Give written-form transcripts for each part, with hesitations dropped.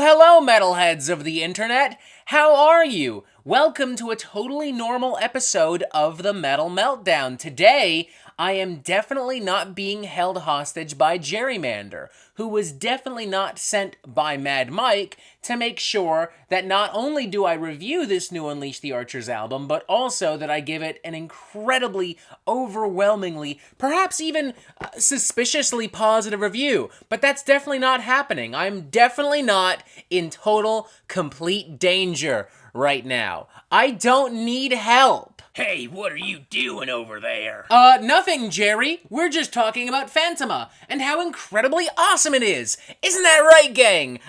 Hello, metalheads of the internet! How are you? Welcome to a totally normal episode of the Metal Meltdown. Today, I am definitely not being held hostage by Gerrymander, who was definitely not sent by Mad Mike to make sure that not only do I review this new Unleash the Archers album, but also that I give it an incredibly, overwhelmingly, perhaps even suspiciously positive review. But that's definitely not happening. I'm definitely not in total, complete danger right now. I don't need help. Hey, what are you doing over there? Nothing, Jerry. We're just talking about Phantoma and how incredibly awesome it is. Isn't that right, gang?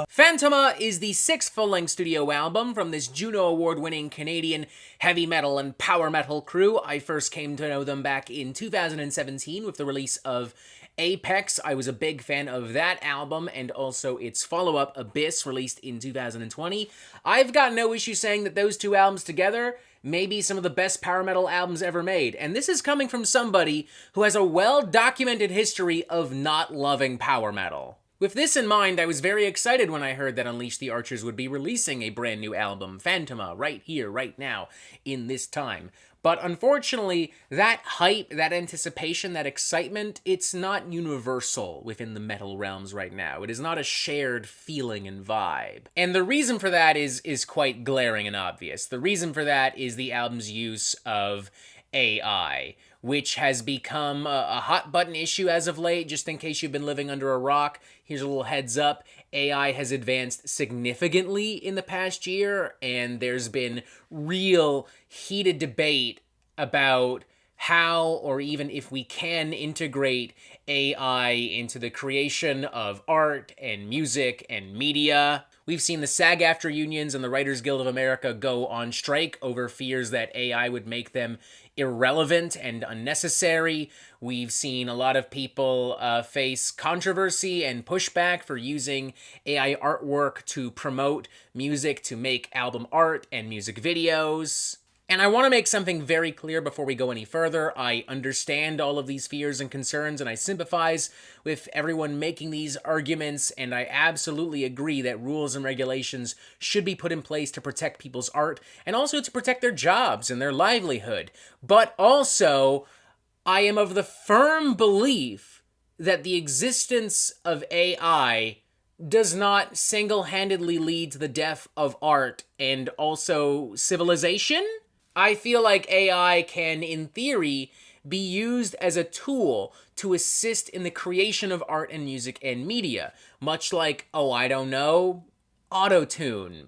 Phantoma is the sixth full-length studio album from this Juno Award-winning Canadian heavy metal and power metal crew. I first came to know them back in 2017 with the release of Apex. I was a big fan of that album and also its follow-up Abyss, released in 2020. I've got no issue saying that those two albums together may be some of the best power metal albums ever made, and this is coming from somebody who has a well-documented history of not loving power metal. With this in mind, I was very excited when I heard that Unleash the Archers would be releasing a brand new album, Phantoma, right here, right now, in this time. But unfortunately, that hype, that anticipation, that excitement, it's not universal within the metal realms right now. It is not a shared feeling and vibe. And the reason for that is quite glaring and obvious. The reason for that is the album's use of AI, which has become a hot button issue as of late. Just in case you've been living under a rock, here's a little heads up. AI has advanced significantly in the past year, and there's been real heated debate about how or even if we can integrate AI into the creation of art and music and media. We've seen the SAG-AFTRA unions and the Writers Guild of America go on strike over fears that AI would make them irrelevant and unnecessary. We've seen a lot of people face controversy and pushback for using AI artwork to promote music, to make album art and music videos. And I want to make something very clear before we go any further. I understand all of these fears and concerns, and I sympathize with everyone making these arguments, and I absolutely agree that rules and regulations should be put in place to protect people's art, and also to protect their jobs and their livelihood. But also, I am of the firm belief that the existence of AI does not single-handedly lead to the death of art and also civilization. I feel like AI can, in theory, be used as a tool to assist in the creation of art and music and media, much like, auto-tune,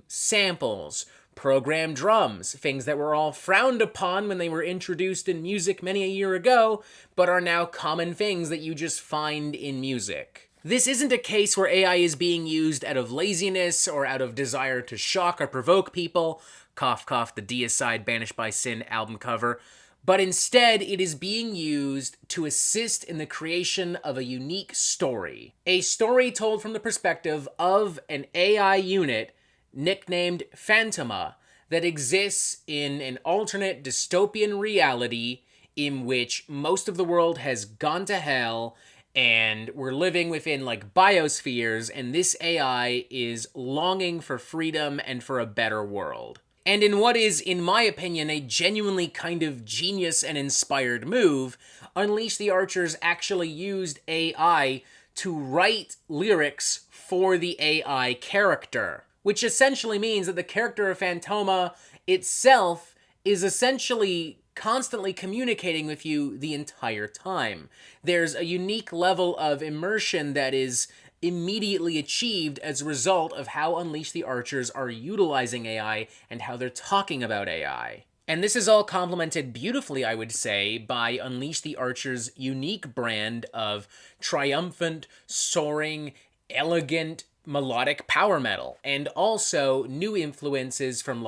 samples, programmed drums, things that were all frowned upon when they were introduced in music many a year ago, but are now common things that you just find in music. This isn't a case where AI is being used out of laziness or out of desire to shock or provoke people. Cough, cough, the Deicide Banished by Sin album cover. But instead, it is being used to assist in the creation of a unique story. A story told from the perspective of an AI unit nicknamed Phantoma that exists in an alternate dystopian reality in which most of the world has gone to hell and we're living within biospheres, and this AI is longing for freedom and for a better world. And in what is, in my opinion, a genuinely kind of genius and inspired move, Unleash the Archers actually used AI to write lyrics for the AI character, which essentially means that the character of Phantoma itself is essentially constantly communicating with you the entire time. There's a unique level of immersion that is immediately achieved as a result of how Unleash the Archers are utilizing AI and how they're talking about AI. And this is all complemented beautifully, I would say, by Unleash the Archers' unique brand of triumphant, soaring, elegant, melodic power metal, and also new influences from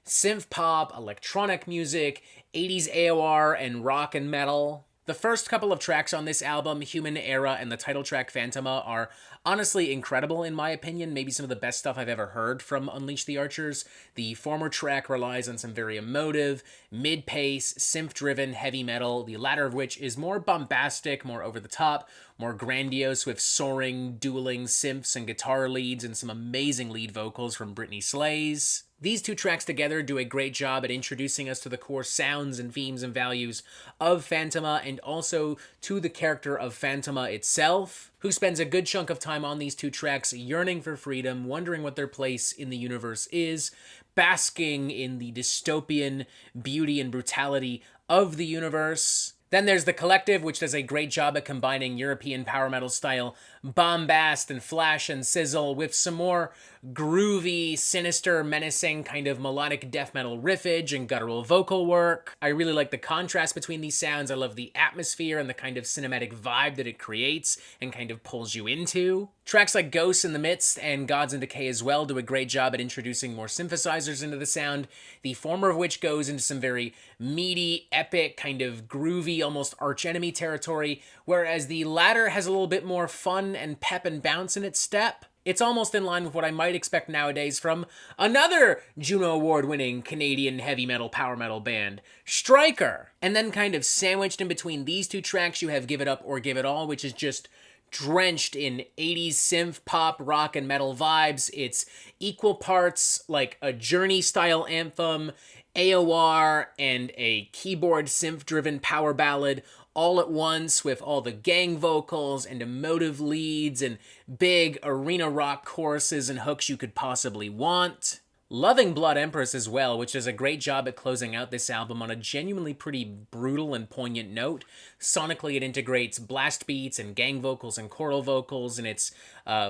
synth pop, electronic music, 80s AOR, and rock and metal. The first couple of tracks on this album, Human Era and the title track Phantoma, are honestly incredible in my opinion, maybe some of the best stuff I've ever heard from Unleash the Archers. The former track relies on some very emotive, mid-pace, synth-driven heavy metal, the latter of which is more bombastic, more over-the-top, more grandiose with soaring, dueling synths and guitar leads and some amazing lead vocals from Brittany Slays. These two tracks together do a great job at introducing us to the core sounds and themes and values of Phantoma and also to the character of Phantoma itself, who spends a good chunk of time on these two tracks yearning for freedom, wondering what their place in the universe is, basking in the dystopian beauty and brutality of the universe. Then there's The Collective, which does a great job at combining European power metal style bombast and flash and sizzle with some more groovy, sinister, menacing kind of melodic death metal riffage and guttural vocal work. I really like the contrast between these sounds. I love the atmosphere and the kind of cinematic vibe that it creates and kind of pulls you into. Tracks like Ghosts in the Midst and Gods in Decay as well do a great job at introducing more synthesizers into the sound, the former of which goes into some very meaty, epic, kind of groovy, almost archenemy territory, whereas the latter has a little bit more fun and pep and bounce in its step. It's almost in line with what I might expect nowadays from another Juno Award-winning Canadian heavy metal power metal band, Striker. And then kind of sandwiched in between these two tracks, you have Give It Up or Give It All, which is just drenched in 80s synth, pop, rock, and metal vibes. It's equal parts like a Journey-style anthem, AOR, and a keyboard synth-driven power ballad, all at once with all the gang vocals and emotive leads and big arena rock choruses and hooks you could possibly want. Loving Blood Empress as well, which does a great job at closing out this album on a genuinely pretty brutal and poignant note. Sonically, it integrates blast beats and gang vocals and choral vocals in its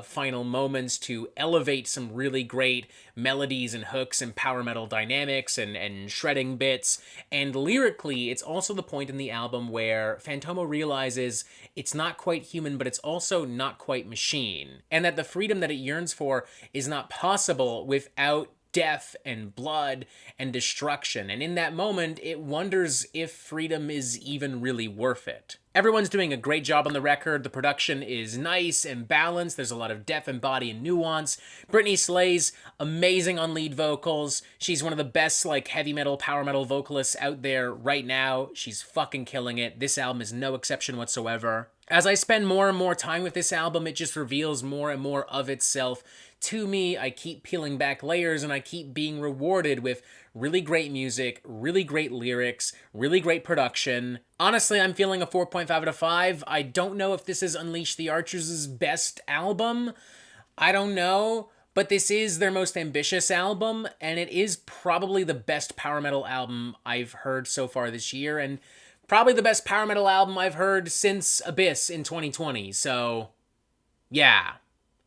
final moments to elevate some really great melodies and hooks and power metal dynamics and shredding bits. And lyrically, it's also the point in the album where Phantoma realizes it's not quite human, but it's also not quite machine. And that the freedom that it yearns for is not possible without death and blood and destruction, and in that moment, it wonders if freedom is even really worth it. Everyone's doing a great job on the record. The production is nice and balanced. There's a lot of depth and body and nuance. Brittany Slays, amazing on lead vocals. She's one of the best, like, heavy metal, power metal vocalists out there right now. She's fucking killing it. This album is no exception whatsoever. As I spend more and more time with this album, it just reveals more and more of itself to me. I keep peeling back layers and I keep being rewarded with really great music, really great lyrics, really great production. Honestly, I'm feeling a 4.5 out of 5. I don't know if this is Unleash the Archers' best album. I don't know, but this is their most ambitious album, and it is probably the best power metal album I've heard so far this year, and probably the best power metal album I've heard since Abyss in 2020, so yeah,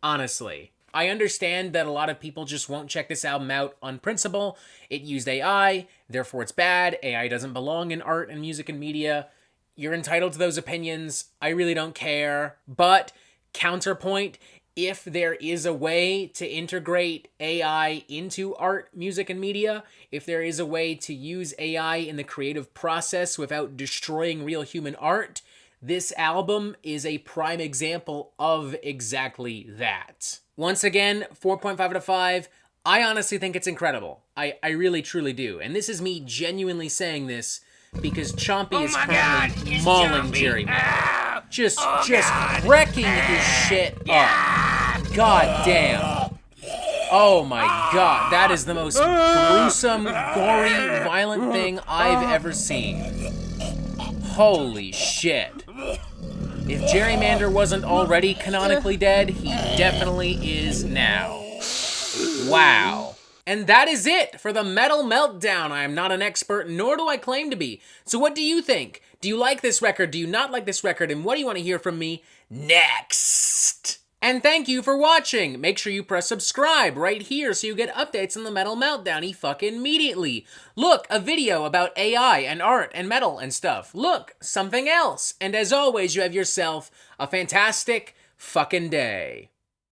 honestly. I understand that a lot of people just won't check this album out on principle. It used AI, therefore it's bad. AI doesn't belong in art and music and media. You're entitled to those opinions. I really don't care. But counterpoint, if there is a way to integrate AI into art, music, and media, if there is a way to use AI in the creative process without destroying real human art, this album is a prime example of exactly that. Once again, 4.5 out of 5. I honestly think it's incredible. I really, truly do. And this is me genuinely saying this because Chompy is currently mauling Jerry. Just wrecking his shit up. God damn. Oh my god. That is the most gruesome, gory, violent thing I've ever seen. Holy shit. If Gerrymander wasn't already canonically dead, he definitely is now. Wow. And that is it for the Metal Meltdown. I am not an expert, nor do I claim to be. So what do you think? Do you like this record? Do you not like this record? And what do you want to hear from me next? And thank you for watching. Make sure you press subscribe right here so you get updates on the Metal Meltdown fucking immediately. Look, a video about AI and art and metal and stuff. Look, something else. And as always, you have yourself a fantastic fucking day.